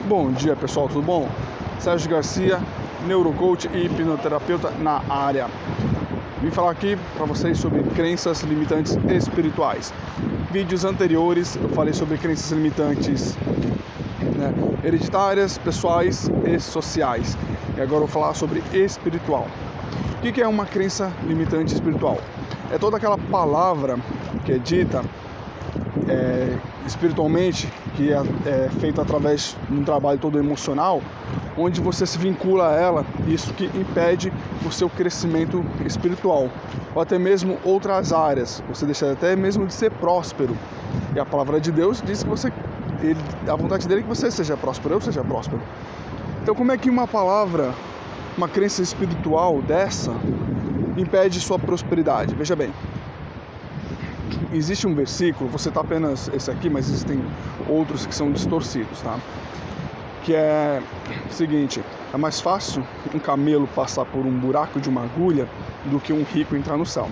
Bom dia, pessoal, tudo bom? Sérgio Garcia, neurocoach e hipnoterapeuta na área. Vim falar aqui para vocês sobre crenças limitantes espirituais. Vídeos anteriores eu falei sobre crenças limitantes, hereditárias, pessoais e sociais. E agora eu vou falar sobre espiritual. O que é uma crença limitante espiritual? É toda aquela palavra que é dita espiritualmente, que é feita através de um trabalho todo emocional, onde você se vincula a ela, isso que impede o seu crescimento espiritual, ou até mesmo outras áreas, você deixa até mesmo de ser próspero. E a palavra de Deus diz que a vontade dele é que você seja próspero, eu seja próspero. Então como é que uma palavra, uma crença espiritual dessa, impede sua prosperidade? Veja bem, existe um versículo, vou citar apenas esse aqui, mas existem outros que são distorcidos, tá? Que é o seguinte: é mais fácil um camelo passar por um buraco de uma agulha do que um rico entrar no céu.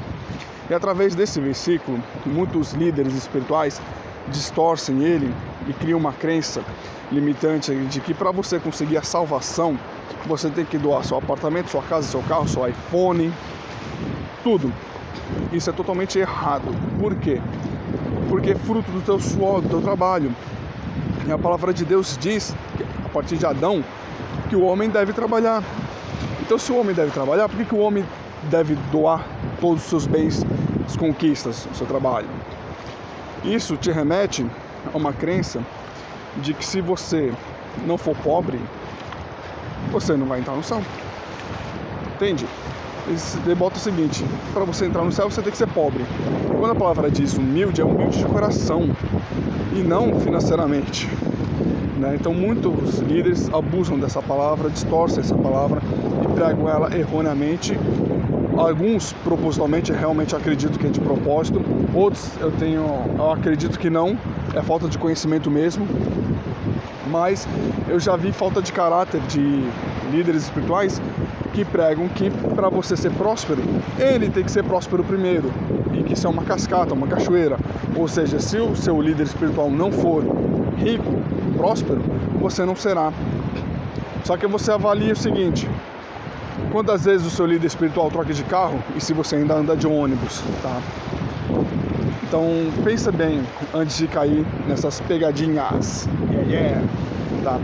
E através desse versículo, muitos líderes espirituais distorcem ele e criam uma crença limitante de que para você conseguir a salvação, você tem que doar seu apartamento, sua casa, seu carro, seu iPhone, tudo. Isso é totalmente errado. Por quê? Porque é fruto do teu suor, do teu trabalho. E a palavra de Deus diz, a partir de Adão, que o homem deve trabalhar. Então, se o homem deve trabalhar, por que o homem deve doar todos os seus bens, as conquistas, o seu trabalho? Isso te remete a uma crença de que se você não for pobre, você não vai entrar no céu. Entende? Ele bota o seguinte: para você entrar no céu você tem que ser pobre. Quando a palavra diz humilde, é humilde de coração e não financeiramente, Então muitos líderes abusam dessa palavra, distorcem essa palavra e pregam ela erroneamente. Alguns propositalmente, realmente acredito que é de propósito. Outros eu acredito que não, é falta de conhecimento mesmo. Mas eu já vi falta de caráter de líderes espirituais que pregam que para você ser próspero, ele tem que ser próspero primeiro, e que isso é uma cascata, uma cachoeira. Ou seja, se o seu líder espiritual não for rico, próspero, você não será. Só que você avalia o seguinte: quantas vezes o seu líder espiritual troca de carro e se você ainda anda de ônibus, tá? Então pensa bem antes de cair nessas pegadinhas. Tá?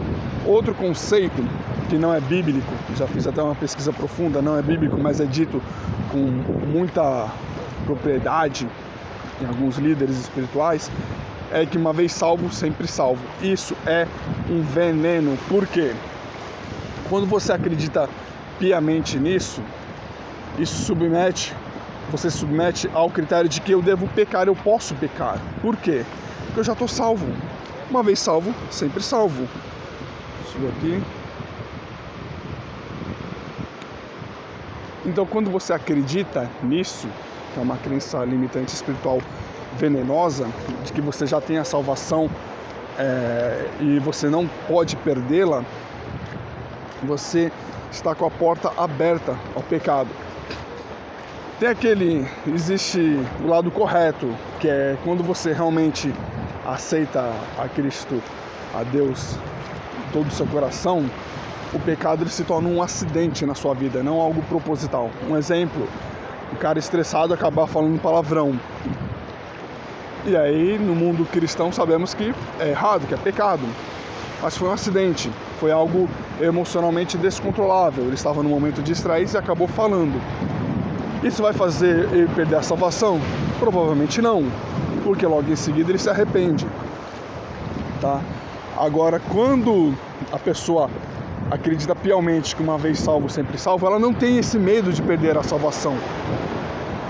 Outro conceito que não é bíblico, já fiz até uma pesquisa profunda, não é bíblico, mas é dito com muita propriedade em alguns líderes espirituais, é que uma vez salvo, sempre salvo. Isso é um veneno. Por quê? Quando você acredita piamente nisso, você se submete ao critério de que eu devo pecar, eu posso pecar. Por quê? Porque eu já estou salvo. Uma vez salvo, sempre salvo. Deixa eu ver aqui. Então, quando você acredita nisso, que é uma crença limitante espiritual venenosa, de que você já tem a salvação e você não pode perdê-la, você está com a porta aberta ao pecado. Existe o lado correto, que é quando você realmente aceita a Cristo, a Deus, todo o seu coração, o pecado ele se torna um acidente na sua vida, não algo proposital. Um exemplo: o cara estressado acabar falando palavrão. E aí, no mundo cristão, sabemos que é errado, que é pecado. Mas foi um acidente, foi algo emocionalmente descontrolável. Ele estava num momento de estresse e acabou falando. Isso vai fazer ele perder a salvação? Provavelmente não, porque logo em seguida ele se arrepende. Tá? Agora, quando a pessoa acredita piamente que uma vez salvo, sempre salvo, ela não tem esse medo de perder a salvação.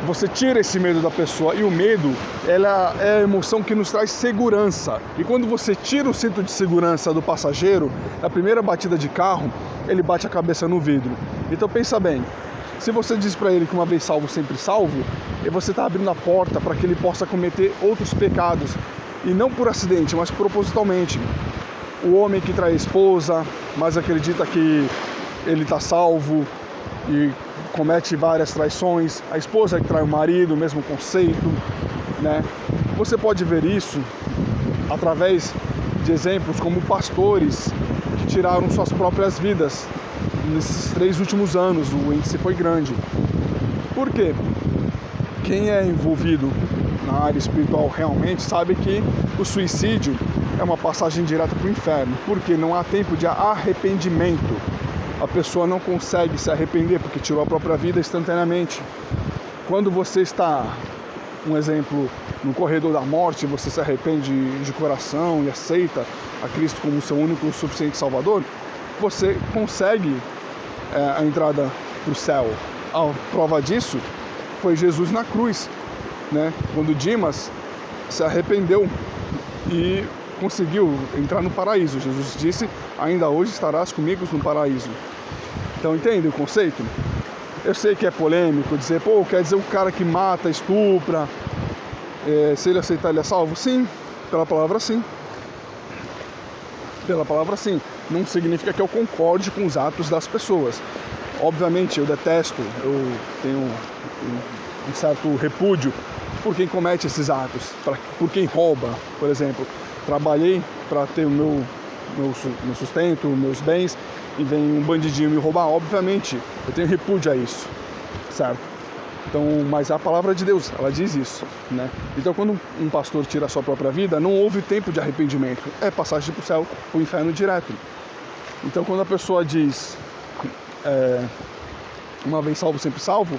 Você tira esse medo da pessoa, e o medo ela é a emoção que nos traz segurança. E quando você tira o cinto de segurança do passageiro, na primeira batida de carro, ele bate a cabeça no vidro. Então pensa bem, se você diz para ele que uma vez salvo, sempre salvo, e você está abrindo a porta para que ele possa cometer outros pecados, e não por acidente, mas propositalmente. O homem que trai a esposa, mas acredita que ele está salvo e comete várias traições. A esposa que trai o marido, o mesmo conceito, Você pode ver isso através de exemplos como pastores tiraram suas próprias vidas nesses 3 últimos anos. O índice foi grande. Por quê? Quem é envolvido na área espiritual realmente sabe que o suicídio é uma passagem direta para o inferno, porque não há tempo de arrependimento. A pessoa não consegue se arrepender porque tirou a própria vida instantaneamente. Quando você está, um exemplo, no corredor da morte, você se arrepende de coração e aceita a Cristo como seu único e suficiente Salvador, você consegue a entrada para o céu. A prova disso foi Jesus na cruz, né? Quando Dimas se arrependeu e conseguiu entrar no paraíso. Jesus disse: ainda hoje estarás comigo no paraíso. Então entende o conceito? Eu sei que é polêmico dizer, pô, quer dizer o cara que mata, estupra, se ele aceitar ele é salvo? Sim, pela palavra sim. Pela palavra sim. Não significa que eu concorde com os atos das pessoas. Obviamente eu detesto, eu tenho um certo repúdio por quem comete esses atos, por quem rouba, por exemplo. Trabalhei para ter o meu sustento, meus bens, e vem um bandidinho me roubar. Obviamente eu tenho repúdio a isso, certo? Então, mas a palavra de Deus, ela diz isso, né? Então, quando um pastor tira a sua própria vida, não houve tempo de arrependimento, é passagem para o céu, para o inferno direto. Então, quando a pessoa diz uma vez salvo, sempre salvo,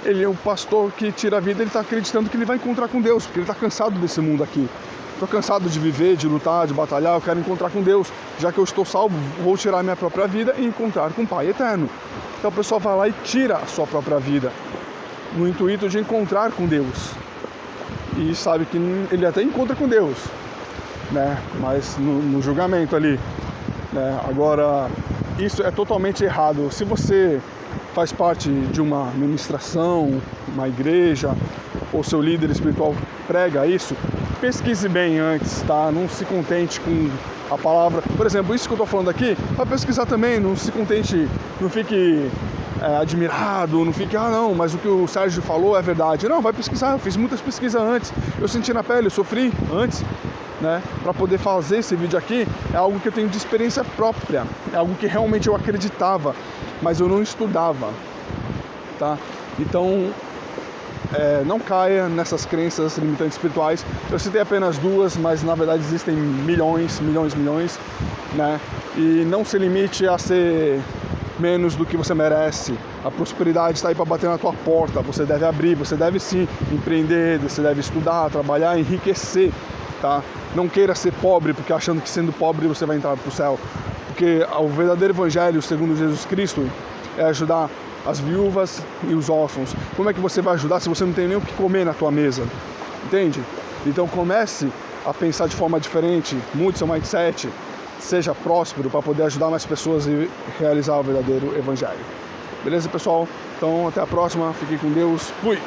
ele é um pastor que tira a vida, ele está acreditando que ele vai encontrar com Deus, porque ele está cansado desse mundo aqui. Estou cansado de viver, de lutar, de batalhar, eu quero encontrar com Deus. Já que eu estou salvo, vou tirar minha própria vida e encontrar com o Pai eterno. Então a pessoa vai lá e tira a sua própria vida, no intuito de encontrar com Deus. E sabe que ele até encontra com Deus, né? Mas no julgamento ali, né? Agora, isso é totalmente errado. Se você faz parte de uma ministração, uma igreja, ou seu líder espiritual prega isso, pesquise bem antes, tá? Não se contente com a palavra. Por exemplo, isso que eu estou falando aqui, vai pesquisar também, não se contente, não fique admirado, não fique, não, mas o que o Sérgio falou é verdade. Não, vai pesquisar, eu fiz muitas pesquisas antes, eu senti na pele, eu sofri antes, né? Para poder fazer esse vídeo aqui, é algo que eu tenho de experiência própria, é algo que realmente eu acreditava, mas eu não estudava, tá? Então, não caia nessas crenças limitantes espirituais. Eu citei apenas 2, mas na verdade existem milhões, né? E não se limite a ser menos do que você merece. A prosperidade está aí para bater na tua porta. Você deve abrir, você deve sim empreender, você deve estudar, trabalhar, enriquecer, tá? Não queira ser pobre, porque achando que sendo pobre você vai entrar para o céu. Porque o verdadeiro evangelho, segundo Jesus Cristo, é ajudar as viúvas e os órfãos. Como é que você vai ajudar se você não tem nem o que comer na tua mesa? Entende? Então comece a pensar de forma diferente, mude seu mindset, seja próspero para poder ajudar mais pessoas e realizar o verdadeiro evangelho. Beleza, pessoal? Então até a próxima, fiquem com Deus, fui!